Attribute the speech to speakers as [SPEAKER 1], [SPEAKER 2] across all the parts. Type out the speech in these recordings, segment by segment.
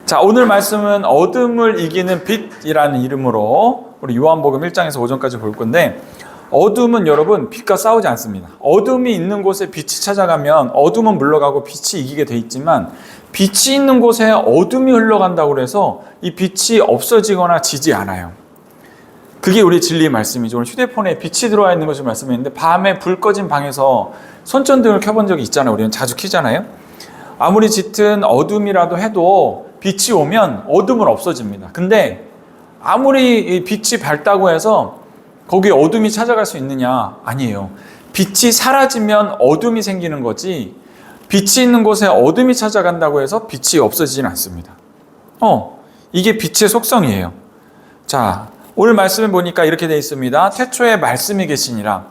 [SPEAKER 1] 자, 오늘 말씀은 어둠을 이기는 빛이라는 이름으로 우리 요한복음 1장에서 5장까지 볼 건데, 어둠은 여러분 빛과 싸우지 않습니다. 어둠이 있는 곳에 빛이 찾아가면 어둠은 물러가고 빛이 이기게 돼 있지만, 빛이 있는 곳에 어둠이 흘러간다고 해서 이 빛이 없어지거나 지지 않아요. 그게 우리 진리의 말씀이죠. 오늘 휴대폰에 빛이 들어와 있는 것을 말씀했는데, 밤에 불 꺼진 방에서 손전등을 켜본 적이 있잖아요. 우리는 자주 켜잖아요. 아무리 짙은 어둠이라도 해도 빛이 오면 어둠은 없어집니다. 근데 아무리 빛이 밝다고 해서 거기에 어둠이 찾아갈 수 있느냐? 아니에요. 빛이 사라지면 어둠이 생기는 거지, 빛이 있는 곳에 어둠이 찾아간다고 해서 빛이 없어지진 않습니다. 이게 빛의 속성이에요. 자, 오늘 말씀을 보니까 이렇게 되어 있습니다. 태초에 말씀이 계시니라.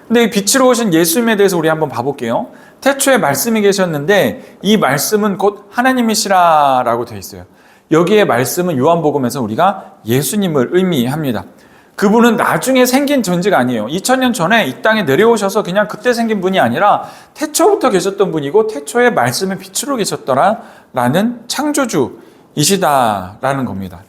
[SPEAKER 1] 근데 이 빛으로 오신 예수님에 대해서 우리 한번 봐볼게요. 태초에 말씀이 계셨는데 이 말씀은 곧 하나님이시라 라고 되어 있어요. 여기에 말씀은 요한복음에서 우리가 예수님을 의미합니다. 그분은 나중에 생긴 존재가 아니에요. 2000년 전에 이 땅에 내려오셔서 그냥 그때 생긴 분이 아니라 태초부터 계셨던 분이고, 태초에 말씀의 빛으로 계셨더라 라는 창조주이시다라는 겁니다.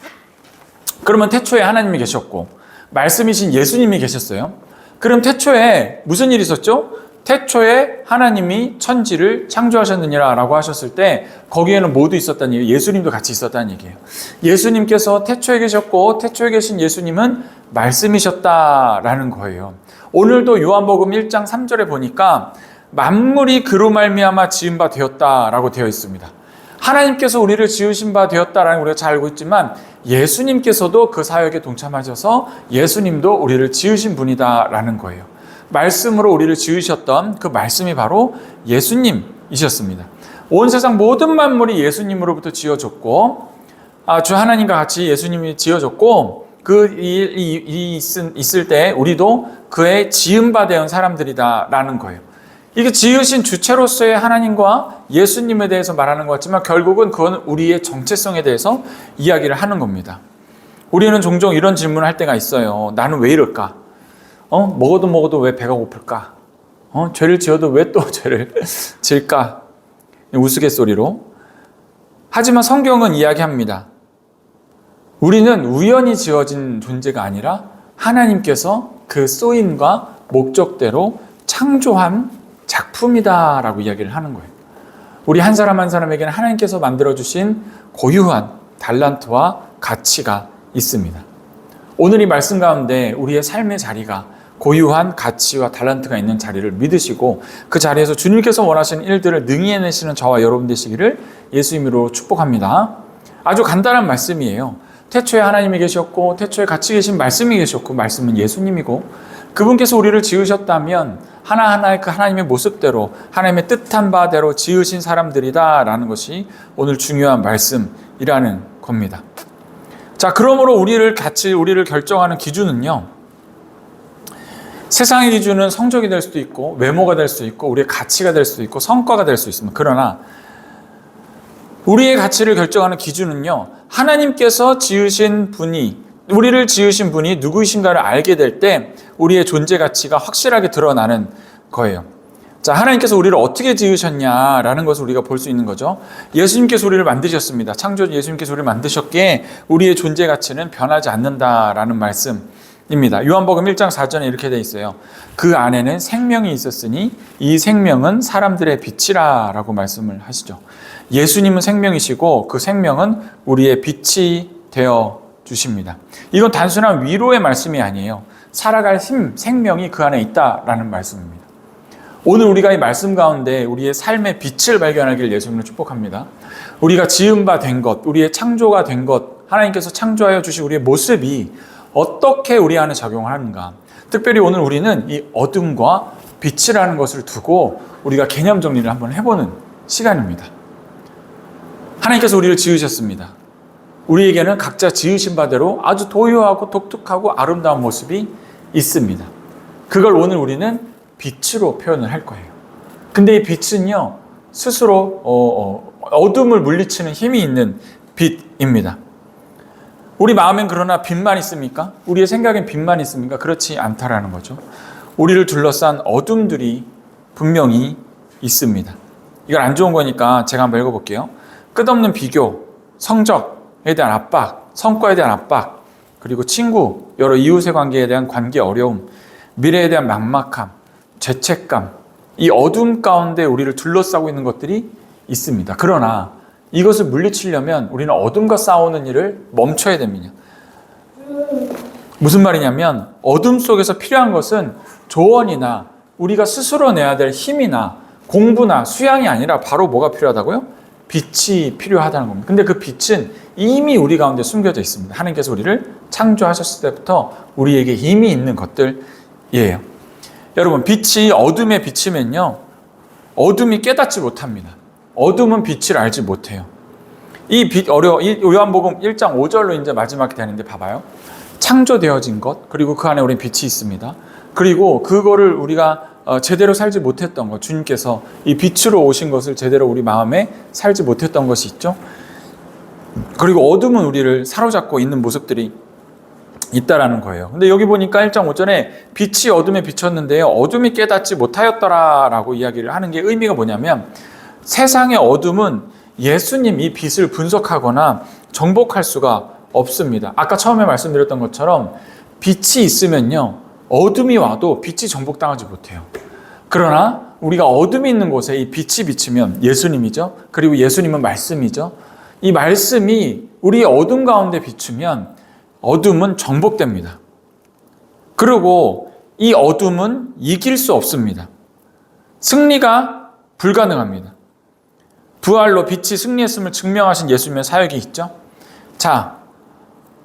[SPEAKER 1] 그러면 태초에 하나님이 계셨고 말씀이신 예수님이 계셨어요. 그럼 태초에 무슨 일이 있었죠? 태초에 하나님이 천지를 창조하셨느니라 라고 하셨을 때 거기에는 모두 있었다는 얘기예요. 예수님도 같이 있었다는 얘기예요. 예수님께서 태초에 계셨고 태초에 계신 예수님은 말씀이셨다라는 거예요. 오늘도 요한복음 1장 3절에 보니까 만물이 그로 말미암아 지은 바 되었다라고 되어 있습니다. 하나님께서 우리를 지으신 바 되었다라는 우리가 잘 알고 있지만, 예수님께서도 그 사역에 동참하셔서 예수님도 우리를 지으신 분이다라는 거예요. 말씀으로 우리를 지으셨던 그 말씀이 바로 예수님이셨습니다. 온 세상 모든 만물이 예수님으로부터 지어졌고, 주 하나님과 같이 예수님이 지어졌고, 그 일이 있을 때 우리도 그의 지은 바 되은 사람들이다라는 거예요. 이게 지으신 주체로서의 하나님과 예수님에 대해서 말하는 것 같지만 결국은 그건 우리의 정체성에 대해서 이야기를 하는 겁니다. 우리는 종종 이런 질문을 할 때가 있어요. 나는 왜 이럴까? 먹어도 왜 배가 고플까? 죄를 지어도 왜 또 죄를 질까? 우스갯소리로. 하지만 성경은 이야기합니다. 우리는 우연히 지어진 존재가 아니라 하나님께서 그 쏘임과 목적대로 창조한 작품이다라고 이야기를 하는 거예요. 우리 한 사람 한 사람에게는 하나님께서 만들어주신 고유한 달란트와 가치가 있습니다. 오늘 이 말씀 가운데 우리의 삶의 자리가 고유한 가치와 달란트가 있는 자리를 믿으시고, 그 자리에서 주님께서 원하시는 일들을 능히 해내시는 저와 여러분 되시기를 예수님으로 축복합니다. 아주 간단한 말씀이에요. 태초에 하나님이 계셨고 태초에 같이 계신 말씀이 계셨고, 말씀은 예수님이고, 그분께서 우리를 지으셨다면 하나하나의 그 하나님의 모습대로 하나님의 뜻한 바대로 지으신 사람들이다라는 것이 오늘 중요한 말씀이라는 겁니다. 자, 그러므로 우리를 결정하는 기준은요, 세상의 기준은 성적이 될 수도 있고 외모가 될 수도 있고 우리의 가치가 될 수도 있고 성과가 될 수 있습니다. 그러나 우리의 가치를 결정하는 기준은요, 하나님께서 우리를 지으신 분이 누구이신가를 알게 될 때 우리의 존재 가치가 확실하게 드러나는 거예요. 자, 하나님께서 우리를 어떻게 지으셨냐라는 것을 우리가 볼 수 있는 거죠. 예수님께서 우리를 만드셨습니다. 창조주 예수님께서 우리를 만드셨기에 우리의 존재 가치는 변하지 않는다라는 말씀입니다. 요한복음 1장 4절에 이렇게 되어 있어요. 그 안에는 생명이 있었으니 이 생명은 사람들의 빛이라 라고 말씀을 하시죠. 예수님은 생명이시고 그 생명은 우리의 빛이 되어 주십니다. 이건 단순한 위로의 말씀이 아니에요. 살아갈 힘, 생명이 그 안에 있다라는 말씀입니다. 오늘 우리가 이 말씀 가운데 우리의 삶의 빛을 발견하기를 예수님을 축복합니다. 우리가 지은 바 된 것, 우리의 창조가 된 것, 하나님께서 창조하여 주신 우리의 모습이 어떻게 우리 안에 작용을 하는가. 특별히 오늘 우리는 이 어둠과 빛이라는 것을 두고 우리가 개념 정리를 한번 해보는 시간입니다. 하나님께서 우리를 지으셨습니다. 우리에게는 각자 지으신 바대로 아주 도유하고 독특하고 아름다운 모습이 있습니다. 그걸 오늘 우리는 빛으로 표현을 할 거예요. 근데 이 빛은요, 스스로 어둠을 물리치는 힘이 있는 빛입니다. 우리 마음엔 그러나 빛만 있습니까? 우리의 생각엔 빛만 있습니까? 그렇지 않다라는 거죠. 우리를 둘러싼 어둠들이 분명히 있습니다. 이건 안 좋은 거니까 제가 한번 읽어볼게요. 끝없는 비교, 성적에 대한 압박, 성과에 대한 압박, 그리고 친구, 여러 이웃의 관계에 대한 관계 어려움, 미래에 대한 막막함, 죄책감, 이 어둠 가운데 우리를 둘러싸고 있는 것들이 있습니다. 그러나 이것을 물리치려면 우리는 어둠과 싸우는 일을 멈춰야 됩니다. 무슨 말이냐면 어둠 속에서 필요한 것은 조언이나 우리가 스스로 내야 될 힘이나 공부나 수양이 아니라 바로 뭐가 필요하다고요? 빛이 필요하다는 겁니다. 근데 그 빛은 이미 우리 가운데 숨겨져 있습니다. 하나님께서 우리를 창조하셨을 때부터 우리에게 이미 있는 것들이에요. 여러분, 빛이 어둠에 비치면요, 어둠이 깨닫지 못합니다. 어둠은 빛을 알지 못해요. 이 빛 요한복음 1장 5절로 이제 마지막에 되는데 봐봐요. 창조되어진 것, 그리고 그 안에 우리는 빛이 있습니다. 그리고 그거를 우리가 제대로 살지 못했던 것, 주님께서 이 빛으로 오신 것을 제대로 우리 마음에 살지 못했던 것이 있죠. 그리고 어둠은 우리를 사로잡고 있는 모습들이 있다라는 거예요. 근데 여기 보니까 1장 5절에 빛이 어둠에 비쳤는데요, 어둠이 깨닫지 못하였더라라고 이야기를 하는 게 의미가 뭐냐면, 세상의 어둠은 예수님 이 빛을 분석하거나 정복할 수가 없습니다. 아까 처음에 말씀드렸던 것처럼 빛이 있으면요, 어둠이 와도 빛이 정복당하지 못해요. 그러나 우리가 어둠이 있는 곳에 이 빛이 비치면 예수님이죠. 그리고 예수님은 말씀이죠. 이 말씀이 우리의 어둠 가운데 비추면 어둠은 정복됩니다. 그리고 이 어둠은 이길 수 없습니다. 승리가 불가능합니다. 부활로 빛이 승리했음을 증명하신 예수님의 사역이 있죠. 자,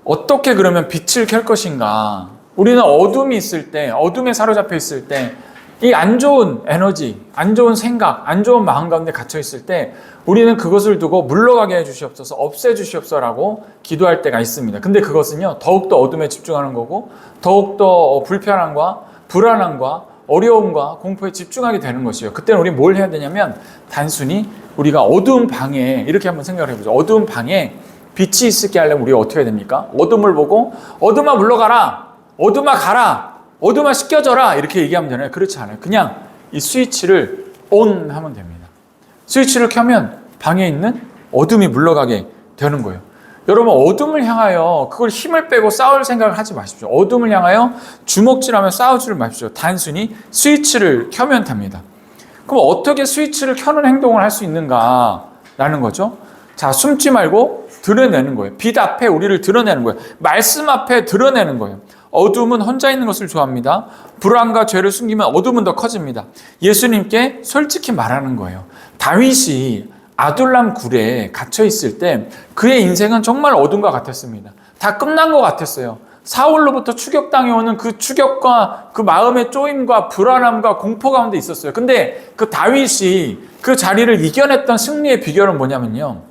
[SPEAKER 1] 어떻게 그러면 빛을 켤 것인가? 우리는 어둠이 있을 때, 어둠에 사로잡혀 있을 때, 이 안 좋은 에너지, 안 좋은 생각, 안 좋은 마음 가운데 갇혀 있을 때 우리는 그것을 두고 물러가게 해주시옵소서, 없애주시옵소서라고 기도할 때가 있습니다. 근데 그것은요, 더욱더 어둠에 집중하는 거고 더욱더 불편함과 불안함과 어려움과 공포에 집중하게 되는 것이에요. 그때는 우리 뭘 해야 되냐면, 단순히 우리가 어두운 방에, 이렇게 한번 생각을 해보죠. 어두운 방에 빛이 있게 하려면 우리가 어떻게 해야 됩니까? 어둠을 보고 어둠아 물러가라, 어둠아 가라, 어둠아 씻겨져라, 이렇게 얘기하면 되나요? 그렇지 않아요. 그냥 이 스위치를 ON 하면 됩니다. 스위치를 켜면 방에 있는 어둠이 물러가게 되는 거예요. 여러분, 어둠을 향하여 그걸 힘을 빼고 싸울 생각을 하지 마십시오. 어둠을 향하여 주먹질하며 싸우지를 마십시오. 단순히 스위치를 켜면 됩니다. 그럼 어떻게 스위치를 켜는 행동을 할 수 있는가라는 거죠. 자, 숨지 말고 드러내는 거예요. 빛 앞에 우리를 드러내는 거예요. 말씀 앞에 드러내는 거예요. 어둠은 혼자 있는 것을 좋아합니다. 불안과 죄를 숨기면 어둠은 더 커집니다. 예수님께 솔직히 말하는 거예요. 다윗이 아둘람 굴에 갇혀 있을 때 그의 인생은 정말 어둠과 같았습니다. 다 끝난 것 같았어요. 사울로부터 추격당해오는 그 추격과 그 마음의 쪼임과 불안함과 공포 가운데 있었어요. 근데 그 다윗이 그 자리를 이겨냈던 승리의 비결은 뭐냐면요,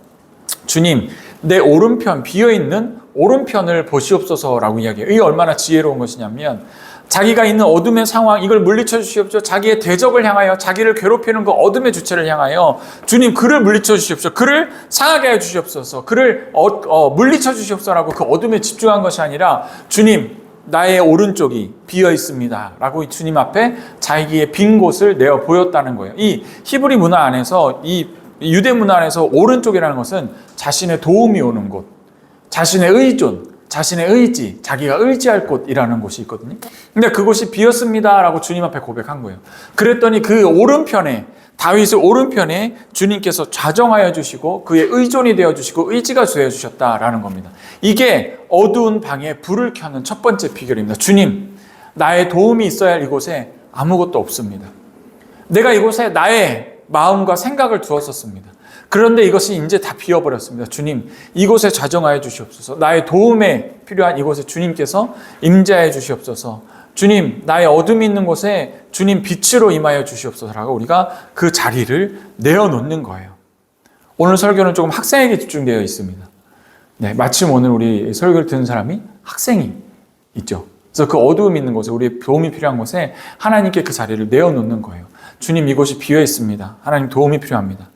[SPEAKER 1] 주님, 내 오른편, 비어있는 오른편을 보시옵소서라고 이야기해요. 이게 얼마나 지혜로운 것이냐면, 자기가 있는 어둠의 상황, 이걸 물리쳐 주시옵소서. 자기의 대적을 향하여, 자기를 괴롭히는 그 어둠의 주체를 향하여 주님, 그를 물리쳐 주시옵소서. 그를 상하게 해 주시옵소서. 그를 물리쳐 주시옵소서라고 그 어둠에 집중한 것이 아니라, 주님, 나의 오른쪽이 비어 있습니다 라고 주님 앞에 자기의 빈 곳을 내어 보였다는 거예요. 이 히브리 문화 안에서, 이 유대 문화 안에서 오른쪽이라는 것은 자신의 도움이 오는 곳, 자신의 의존, 자신의 의지, 자기가 의지할 곳이라는 곳이 있거든요. 근데 그곳이 비었습니다 라고 주님 앞에 고백한 거예요. 그랬더니 그 오른편에, 다윗의 오른편에 주님께서 좌정하여 주시고 그의 의존이 되어 주시고 의지가 되어 주셨다라는 겁니다. 이게 어두운 방에 불을 켜는 첫 번째 비결입니다. 주님, 나의 도움이 있어야 할 이곳에 아무것도 없습니다. 내가 이곳에 나의 마음과 생각을 두었었습니다. 그런데 이것이 이제 다 비어버렸습니다. 주님, 이곳에 좌정하여 주시옵소서. 나의 도움에 필요한 이곳에 주님께서 임재하여 주시옵소서. 주님, 나의 어둠이 있는 곳에 주님 빛으로 임하여 주시옵소서라고 우리가 그 자리를 내어놓는 거예요. 오늘 설교는 조금 학생에게 집중되어 있습니다. 네, 마침 오늘 우리 설교를 듣는 사람이 학생이 있죠. 그래서 그 어두움이 있는 곳에, 우리의 도움이 필요한 곳에 하나님께 그 자리를 내어놓는 거예요. 주님, 이곳이 비어 있습니다. 하나님 도움이 필요합니다.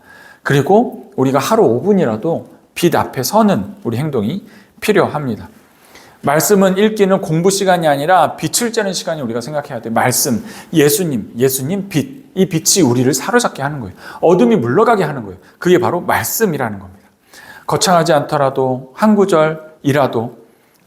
[SPEAKER 1] 그리고 우리가 하루 5분이라도 빛 앞에 서는 우리 행동이 필요합니다. 말씀은 읽기는 공부 시간이 아니라 빛을 쬐는 시간이 우리가 생각해야 돼요. 말씀, 예수님, 빛. 이 빛이 우리를 사로잡게 하는 거예요. 어둠이 물러가게 하는 거예요. 그게 바로 말씀이라는 겁니다. 거창하지 않더라도 한 구절이라도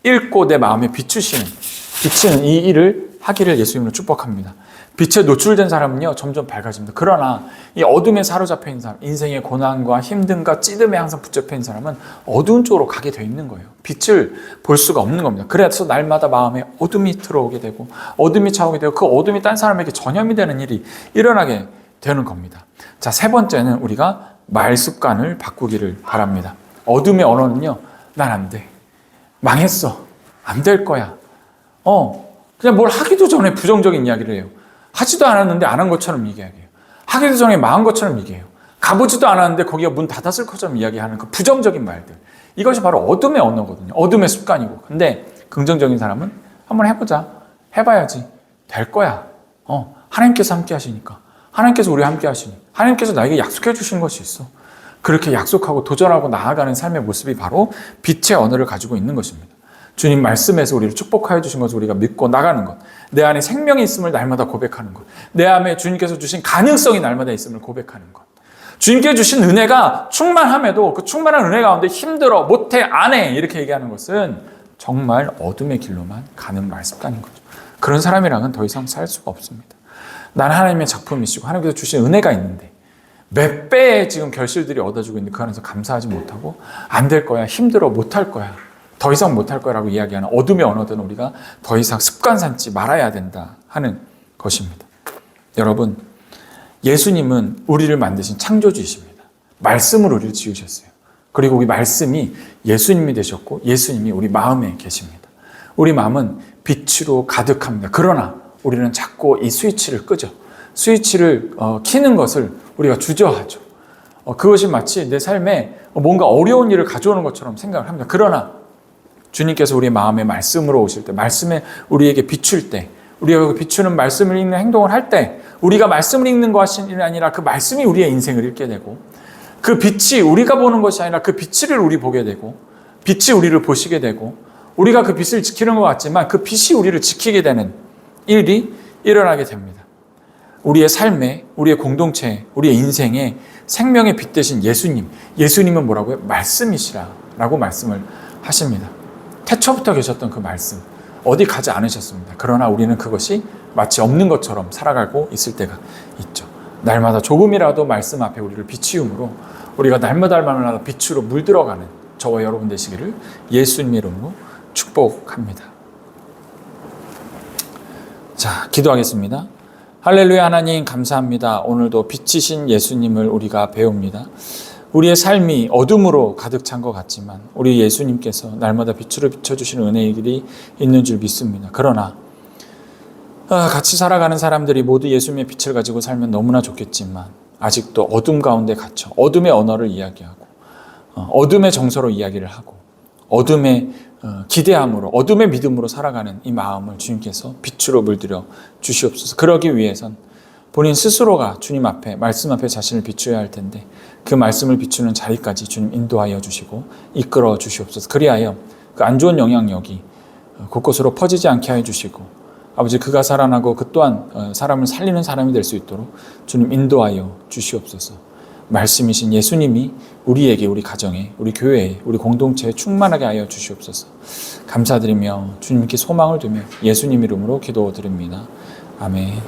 [SPEAKER 1] 읽고 내 마음에 비치는 이 일을 하기를 예수님으로 축복합니다. 빛에 노출된 사람은요, 점점 밝아집니다. 그러나 이 어둠에 사로잡혀 있는 사람, 인생의 고난과 힘듦과 찌듦에 항상 붙잡혀 있는 사람은 어두운 쪽으로 가게 돼 있는 거예요. 빛을 볼 수가 없는 겁니다. 그래서 날마다 마음에 어둠이 들어오게 되고 어둠이 차오게 되고 그 어둠이 딴 사람에게 전염이 되는 일이 일어나게 되는 겁니다. 자, 세 번째는 우리가 말 습관을 바꾸기를 바랍니다. 어둠의 언어는요, 난 안 돼. 망했어. 안 될 거야. 그냥 뭘 하기도 전에 부정적인 이야기를 해요. 하지도 않았는데 안 한 것처럼 이야기해요. 하기도 전에 망한 것처럼 얘기해요. 가보지도 않았는데 거기가 문 닫았을 것처럼 이야기하는 그 부정적인 말들. 이것이 바로 어둠의 언어거든요. 어둠의 습관이고. 근데 긍정적인 사람은 한번 해보자. 해봐야지. 될 거야. 하나님께서 함께 하시니까. 하나님께서 우리와 함께 하시니. 하나님께서 나에게 약속해 주신 것이 있어. 그렇게 약속하고 도전하고 나아가는 삶의 모습이 바로 빛의 언어를 가지고 있는 것입니다. 주님 말씀에서 우리를 축복하여 주신 것을 우리가 믿고 나가는 것. 내 안에 생명이 있음을 날마다 고백하는 것. 내 안에 주님께서 주신 가능성이 날마다 있음을 고백하는 것. 주님께 주신 은혜가 충만함에도 그 충만한 은혜 가운데 힘들어, 못해, 안 해 이렇게 얘기하는 것은 정말 어둠의 길로만 가는 말습관인 거죠. 그런 사람이랑은 더 이상 살 수가 없습니다. 난 하나님의 작품이시고 하나님께서 주신 은혜가 있는데 몇 배의 지금 결실들이 얻어지고 있는데 그 안에서 감사하지 못하고 안 될 거야, 힘들어, 못할 거야, 더 이상 못할 거라고 이야기하는 어둠의 언어들은 우리가 더 이상 습관 삼지 말아야 된다 하는 것입니다. 여러분, 예수님은 우리를 만드신 창조주이십니다. 말씀으로 우리를 지으셨어요. 그리고 이 말씀이 예수님이 되셨고 예수님이 우리 마음에 계십니다. 우리 마음은 빛으로 가득합니다. 그러나 우리는 자꾸 이 스위치를 끄죠. 스위치를 켜는 것을 우리가 주저하죠. 그것이 마치 내 삶에 뭔가 어려운 일을 가져오는 것처럼 생각을 합니다. 그러나 주님께서 우리의 마음에 말씀으로 오실 때, 말씀에 우리에게 비출 때, 우리가 비추는 말씀을 읽는 행동을 할 때 우리가 말씀을 읽는 것이 아니라 그 말씀이 우리의 인생을 읽게 되고 그 빛이 우리가 보는 것이 아니라 그 빛을 우리 보게 되고 빛이 우리를 보시게 되고 우리가 그 빛을 지키는 것 같지만 그 빛이 우리를 지키게 되는 일이 일어나게 됩니다. 우리의 삶에, 우리의 공동체에, 우리의 인생에 생명의 빛 대신 예수님은 뭐라고요? 말씀이시라라고 말씀을 하십니다. 태초부터 계셨던 그 말씀, 어디 가지 않으셨습니다. 그러나 우리는 그것이 마치 없는 것처럼 살아가고 있을 때가 있죠. 날마다 조금이라도 말씀 앞에 우리를 비치움으로 우리가 날마다 빛으로 물들어가는 저와 여러분 되시기를 예수님 이름으로 축복합니다. 자, 기도하겠습니다. 할렐루야. 하나님 감사합니다. 오늘도 빛이신 예수님을 우리가 배웁니다. 우리의 삶이 어둠으로 가득 찬 것 같지만 우리 예수님께서 날마다 빛으로 비춰주시는 은혜의 길이 있는 줄 믿습니다. 그러나 같이 살아가는 사람들이 모두 예수님의 빛을 가지고 살면 너무나 좋겠지만 아직도 어둠 가운데 갇혀 어둠의 언어를 이야기하고 어둠의 정서로 이야기를 하고 어둠의 기대함으로 어둠의 믿음으로 살아가는 이 마음을 주님께서 빛으로 물들여 주시옵소서. 그러기 위해선 본인 스스로가 주님 앞에 말씀 앞에 자신을 비추어야 할 텐데 그 말씀을 비추는 자리까지 주님 인도하여 주시고 이끌어 주시옵소서. 그리하여 그 안 좋은 영향력이 곳곳으로 퍼지지 않게 하여 주시고 아버지 그가 살아나고 그 또한 사람을 살리는 사람이 될 수 있도록 주님 인도하여 주시옵소서. 말씀이신 예수님이 우리에게, 우리 가정에, 우리 교회에, 우리 공동체에 충만하게 하여 주시옵소서. 감사드리며 주님께 소망을 두며 예수님 이름으로 기도드립니다. 아멘.